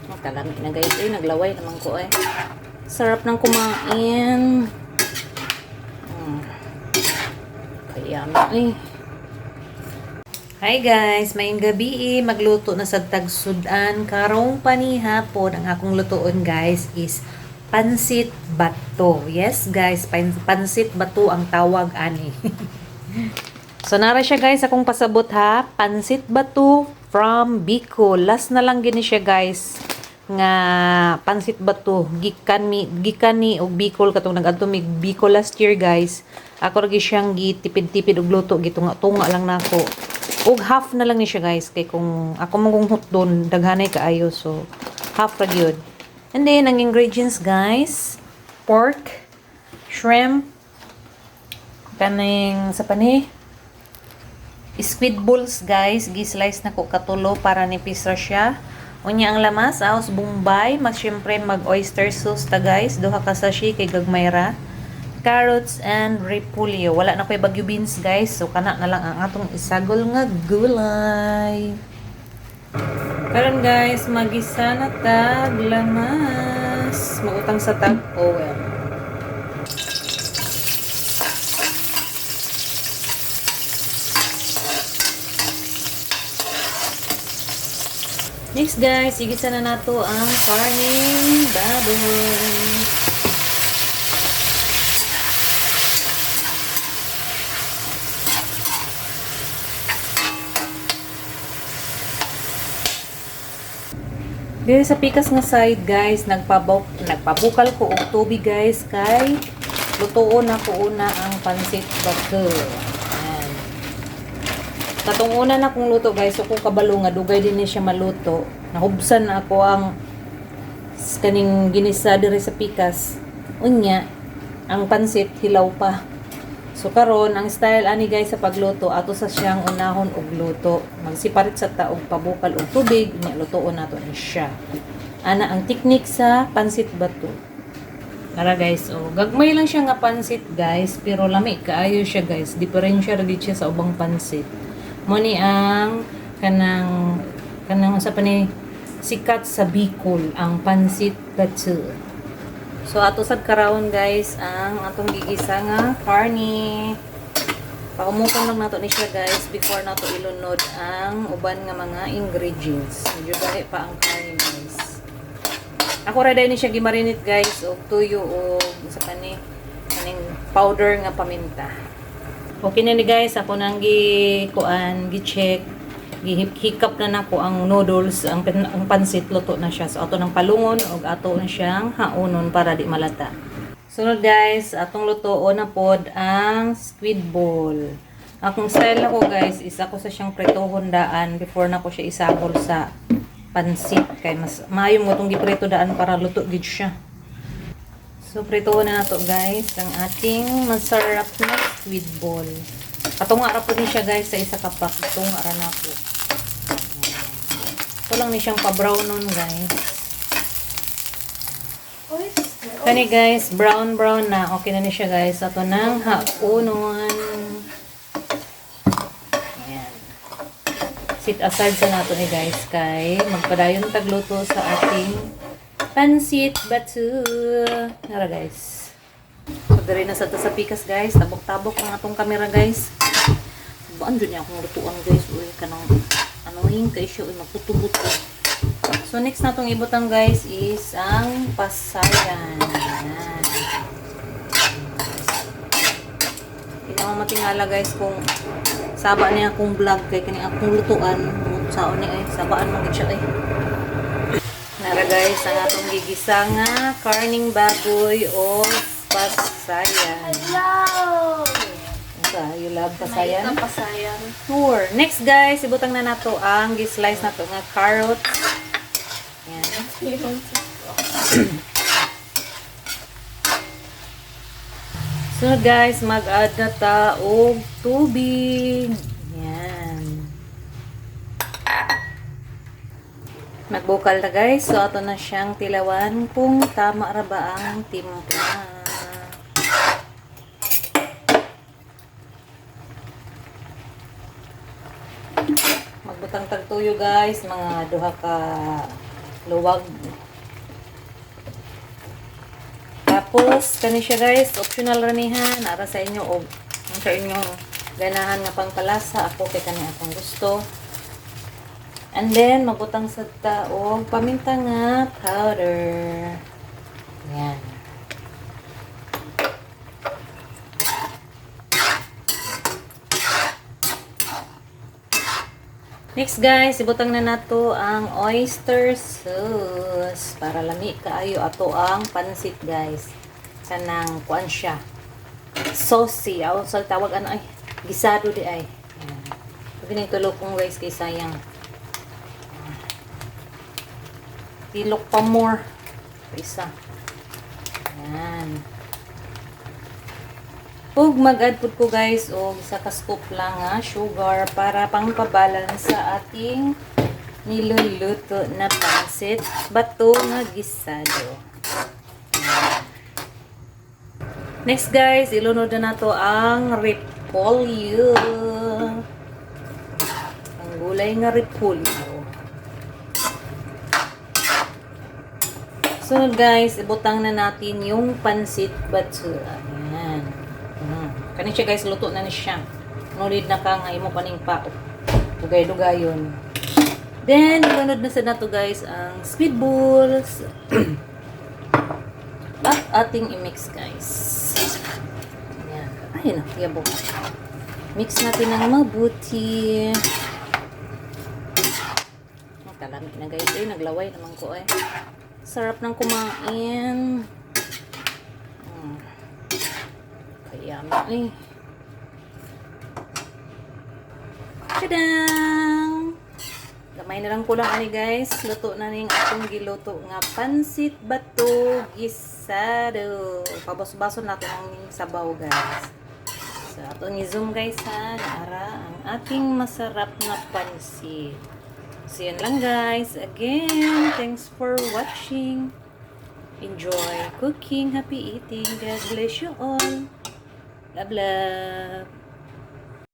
Kalami na guys. Naglaway naman ko eh. Sarap ng kumain. Kaya eh. Hi guys, maayong gabi. Magluto na sa tagsudan. Karong panihapon ang akong lutoon guys is pansit bato. Yes guys, pansit bato ang tawag ani. So nara siya guys akong pasabot ha. Pansit bato from Bicol. Last na lang gini siya guys nga pansit bato gikan ni og Bicol katong nagadto mig Bicol last year guys. Ako ra gi siyang gitipid-tipid og luto gitunga-tunga lang nako. Og half na lang ni siya guys kay kung ako mangunghot doon daghanay kaayo so half ra gyud. And then ang ingredients guys, pork, shrimp, kaning sa pani squid balls guys, gi-slice na ko katulo para nipis ra siya. Unya ang lamas, aos bombay, syempre mag oyster sauce ta guys, duha ka sachet kay gagmay ra. Carrots and repolyo. Wala na koy bagyo beans guys, so kana na lang ang atong isagol nga gulay. Karon guys, magisa na tag lamas, magutang sa tag oil. Next guys, igisa na nato ang karning baboy. Dito sa pikas nga side guys, nagpabukal ko og tubig guys kay lutuon na ko una ang pansit bato. Katong una na kong luto guys, so kung kabalo nga dugay din siya maluto. Nahubsan na ako ang kaning ginisa dire sa pikas. Unya, ang pansit hilaw pa. So karon ang style ani guys sa pagluto, ato sa siyang unahon og luto. Magsiparit sa taog pabukal og tubig, unya lutoon nato ni siya. Ana ang technique sa pansit bato. Tara guys, oh, gagmay lang siya nga pansit guys, pero lami kaayo siya guys. Diferensya ra gid siya sa ubang pansit. Moni ang kanang sa pani sikat sa Bicol ang pansit bato. So ato sad karawon guys ang atong gigisa nga karni. Paumukan lang nato ni siya guys before nato ilunod ang uban nga mga ingredients. Medyo dali pa ang karni guys. Ako ra dai ni siya gimarinate guys og tuyo og sa pani kaning powder nga paminta. Okay na ni guys, ako nang gi-check, gihikap na nako ang noodles, ang pansit luto na siya. So ato nang palungon og ato na siyang haunon para di malata. Sunod guys, atong lutoon na pod ang squid ball. Akong style nako guys, is ako sa siyang pritohon daan before nako siya isabol sa pansit kay mas maayo mo tong giprito daan para luto gid siya. So, pritoon na nato guys, ang ating masarap na squid ball. Katunga ra po ni siya guys sa isa kapak. Katunga ra na po. Ito lang ni siyang pa-brown nun guys. Kani guys, brown na. Okay na ni siya guys. Ito nang haunon. Ayan. Sit aside sa nato ni guys kay magpadayon tagluto sa ating pansit bato. Nara guys. So diri na sa pikas guys. Tabok-tabok ang atong camera guys. Baan dyan niya akong lutuan guys. Uy, kanang anuhin kay siya. Uy, magputubuto. So next natong ibutang guys is ang pasayan. Ayan. Pinamamatingala guys kung saba niya akong vlog kay kaning akong lutuan. Saon ni ay sabaan mo gid siya ay. Nara guys, ang atong gigisa nga karning baboy o pasayan. Hello! You love pasayan? May pasayan. Sure. Next guys, ibutang na nato ang gi-slice nato nga carrots. Yan. So guys, mag-add na ta og tubig. Nagbukal na guys. So, ato na siyang tilawan kung tama ra ba ang timpla. Magbutang tagtuyo guys. Mga duha ka luwag. Tapos, kani siya guys, optional ramihan, ara sa inyo, o sa inyong ganahan nga pangpalasa, ako kay kani akong gusto. And then, magbutang sa taog, paminta nga powder. Yan. Next guys, ibutang na nato ang oyster sauce para lami kaayo ato ang pansit guys. Kanang kuan siya. Saucy, aw sa tawag ano ay gisado di ay. Bining tulok kong guys kay sayang. Tilok pa more. Isa. Yan. Ug mag-add pud ko guys og isa ka scoop lang nga sugar para pangpabalance sa ating niluluto na pansit bato nga gisado. Next guys, ilunod na nato ang repolyo. Ang gulay nga repolyo. Sunod guys, ibutang na natin yung pansit bato. Ayan. Kani siya guys, luto na ni siya. Nulid na ka nga imo paning pa. Dugay-dugayon. Then, ibanod na sa nato guys ang squid balls. At ating i-mix guys. Ayan. Ay, nakiyabo. Mix natin ng mabuti. Talamig na guys. Ay, naglaway naman ko eh. Sarap ng kumain. Yummy. Tadang! Gamay na lang ko lang ani guys. Luto na ning atong giluto nga pansit bato gisado. Pabos-baso natin ang sabaw guys. So atong i-zoom guys ha. Para ang ating masarap na pansit. So yan lang guys. Again, thanks for watching. Enjoy cooking. Happy eating. God bless you all. Love, love.